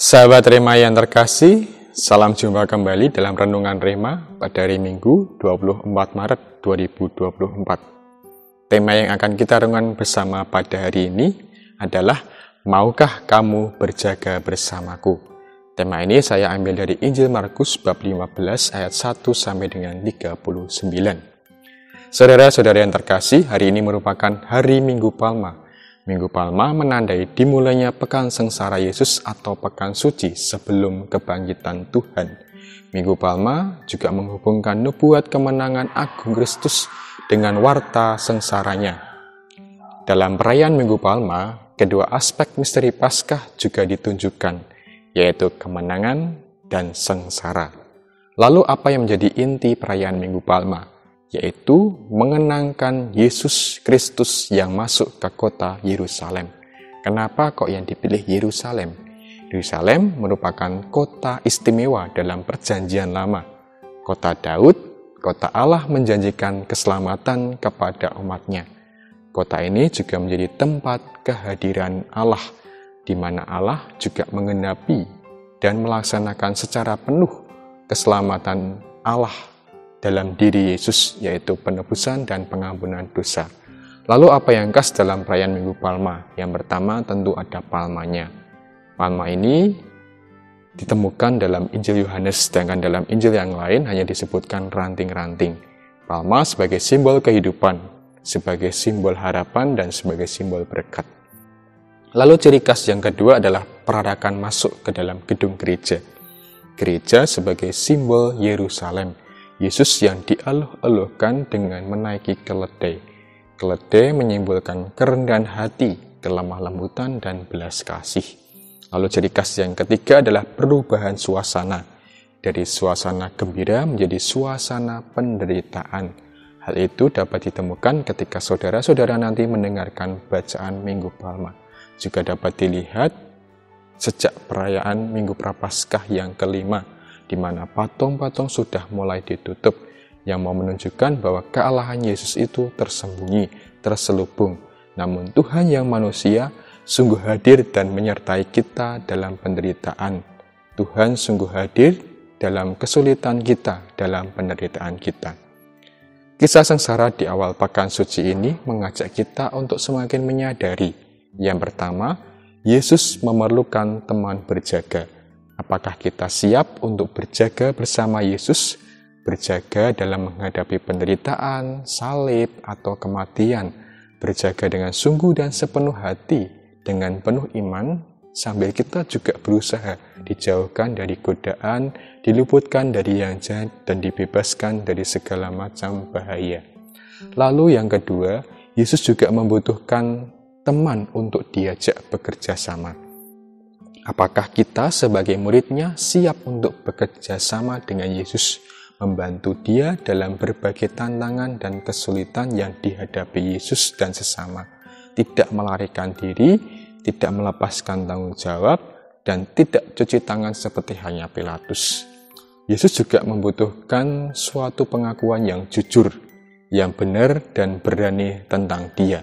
Sahabat Rema yang terkasih, salam jumpa kembali dalam Renungan Rema pada hari Minggu 24 Maret 2024. Tema yang akan kita renungkan bersama pada hari ini adalah Maukah kamu berjaga bersamaku? Tema ini saya ambil dari Injil Markus bab 15 ayat 1 sampai dengan 39. Saudara-saudara yang terkasih, hari ini merupakan hari Minggu Palma. Minggu Palma menandai dimulainya pekan sengsara Yesus atau pekan suci sebelum kebangkitan Tuhan. Minggu Palma juga menghubungkan nubuat kemenangan agung Kristus dengan warta sengsaranya. Dalam perayaan Minggu Palma, kedua aspek misteri Paskah juga ditunjukkan, yaitu kemenangan dan sengsara. Lalu apa yang menjadi inti perayaan Minggu Palma? Yaitu mengenangkan Yesus Kristus yang masuk ke kota Yerusalem. Kenapa kok yang dipilih Yerusalem? Yerusalem merupakan kota istimewa dalam Perjanjian Lama. Kota Daud, kota Allah menjanjikan keselamatan kepada umatnya. Kota ini juga menjadi tempat kehadiran Allah, di mana Allah juga menggenapi dan melaksanakan secara penuh keselamatan Allah dalam diri Yesus, yaitu penebusan dan pengampunan dosa. Lalu apa yang khas dalam perayaan Minggu Palma? Yang pertama tentu ada palmanya. Palma ini ditemukan dalam Injil Yohanes, sedangkan dalam Injil yang lain hanya disebutkan ranting-ranting. Palma sebagai simbol kehidupan, sebagai simbol harapan, dan sebagai simbol berkat. Lalu ciri khas yang kedua adalah perarakan masuk ke dalam gedung gereja. Gereja sebagai simbol Yerusalem. Yesus yang dieluh-eluhkan dengan menaiki keledai. Keledai menyimbolkan kerendahan hati, kelemah lembutan, dan belas kasih. Lalu ciri khas yang ketiga adalah perubahan suasana. Dari suasana gembira menjadi suasana penderitaan. Hal itu dapat ditemukan ketika saudara-saudara nanti mendengarkan bacaan Minggu Palma. Juga dapat dilihat sejak perayaan Minggu Prapaskah yang kelima, di mana patung-patung sudah mulai ditutup, yang mau menunjukkan bahwa kealahan Yesus itu tersembunyi, terselubung. Namun Tuhan yang manusia sungguh hadir dan menyertai kita dalam penderitaan. Tuhan sungguh hadir dalam kesulitan kita, dalam penderitaan kita. Kisah sengsara di awal pekan suci ini mengajak kita untuk semakin menyadari. Yang pertama, Yesus memerlukan teman berjaga. Apakah kita siap untuk berjaga bersama Yesus? Berjaga dalam menghadapi penderitaan, salib, atau kematian. Berjaga dengan sungguh dan sepenuh hati, dengan penuh iman, sambil kita juga berusaha dijauhkan dari godaan, diluputkan dari yang jahat, dan dibebaskan dari segala macam bahaya. Lalu yang kedua, Yesus juga membutuhkan teman untuk diajak bekerja sama. Apakah kita sebagai muridnya siap untuk bekerja sama dengan Yesus, membantu dia dalam berbagai tantangan dan kesulitan yang dihadapi Yesus dan sesama, tidak melarikan diri, tidak melepaskan tanggung jawab, dan tidak cuci tangan seperti hanya Pilatus. Yesus juga membutuhkan suatu pengakuan yang jujur, yang benar dan berani tentang dia.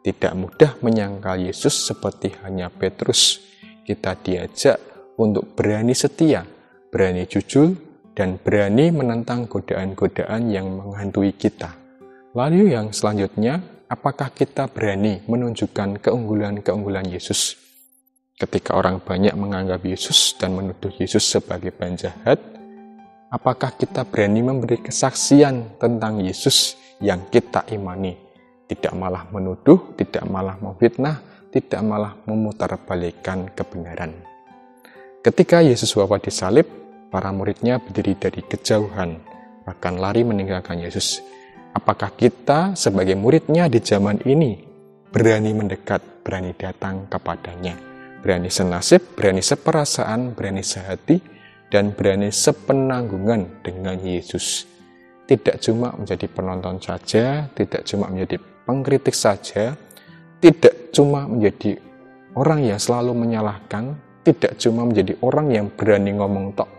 Tidak mudah menyangkal Yesus seperti hanya Petrus. Kita diajak untuk berani setia, berani jujur, dan berani menentang godaan-godaan yang menghantui kita. Lalu yang selanjutnya, apakah kita berani menunjukkan keunggulan-keunggulan Yesus? Ketika orang banyak menganggap Yesus dan menuduh Yesus sebagai penjahat, apakah kita berani memberi kesaksian tentang Yesus yang kita imani? Tidak malah menuduh, tidak malah memfitnah, tidak malah memutarbalikkan kebenaran. Ketika Yesus wafat disalib, para muridnya berdiri dari kejauhan, bahkan lari meninggalkan Yesus. Apakah kita sebagai muridnya di zaman ini berani mendekat, berani datang kepadanya, berani senasib, berani seperasaan, berani sehati, dan berani sepenanggungan dengan Yesus? Tidak cuma menjadi penonton saja, tidak cuma menjadi pengkritik saja, tidak cuma menjadi orang yang selalu menyalahkan, tidak cuma menjadi orang yang berani ngomong tok,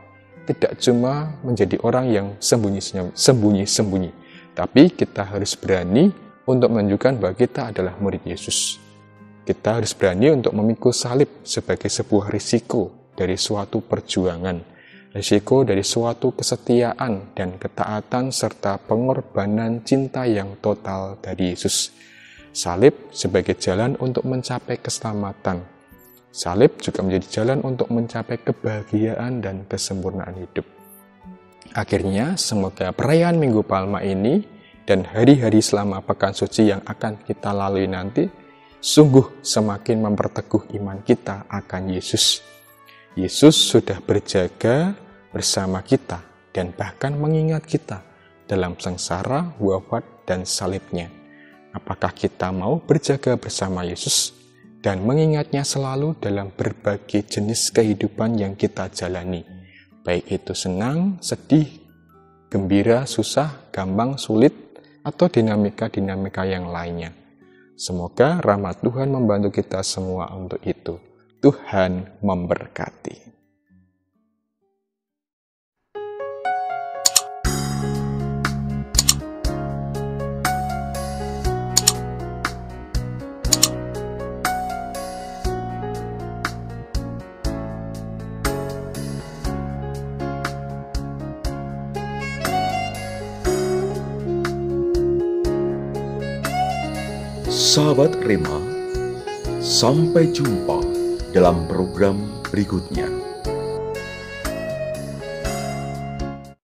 tidak cuma menjadi orang yang sembunyi-sembunyi, tapi kita harus berani untuk menunjukkan bahwa kita adalah murid Yesus. Kita harus berani untuk memikul salib sebagai sebuah risiko dari suatu perjuangan, risiko dari suatu kesetiaan dan ketaatan serta pengorbanan cinta yang total dari Yesus. Salib sebagai jalan untuk mencapai keselamatan. Salib juga menjadi jalan untuk mencapai kebahagiaan dan kesempurnaan hidup. Akhirnya, semoga perayaan Minggu Palma ini dan hari-hari selama Pekan Suci yang akan kita lalui nanti sungguh semakin memperteguh iman kita akan Yesus. Yesus sudah berjaga bersama kita dan bahkan mengingat kita dalam sengsara, wafat, dan salibnya. Apakah kita mau berjaga bersama Yesus dan mengingatnya selalu dalam berbagai jenis kehidupan yang kita jalani, baik itu senang, sedih, gembira, susah, gampang, sulit, atau dinamika-dinamika yang lainnya. Semoga rahmat Tuhan membantu kita semua untuk itu. Tuhan memberkati. Sahabat Rema, sampai jumpa dalam program berikutnya.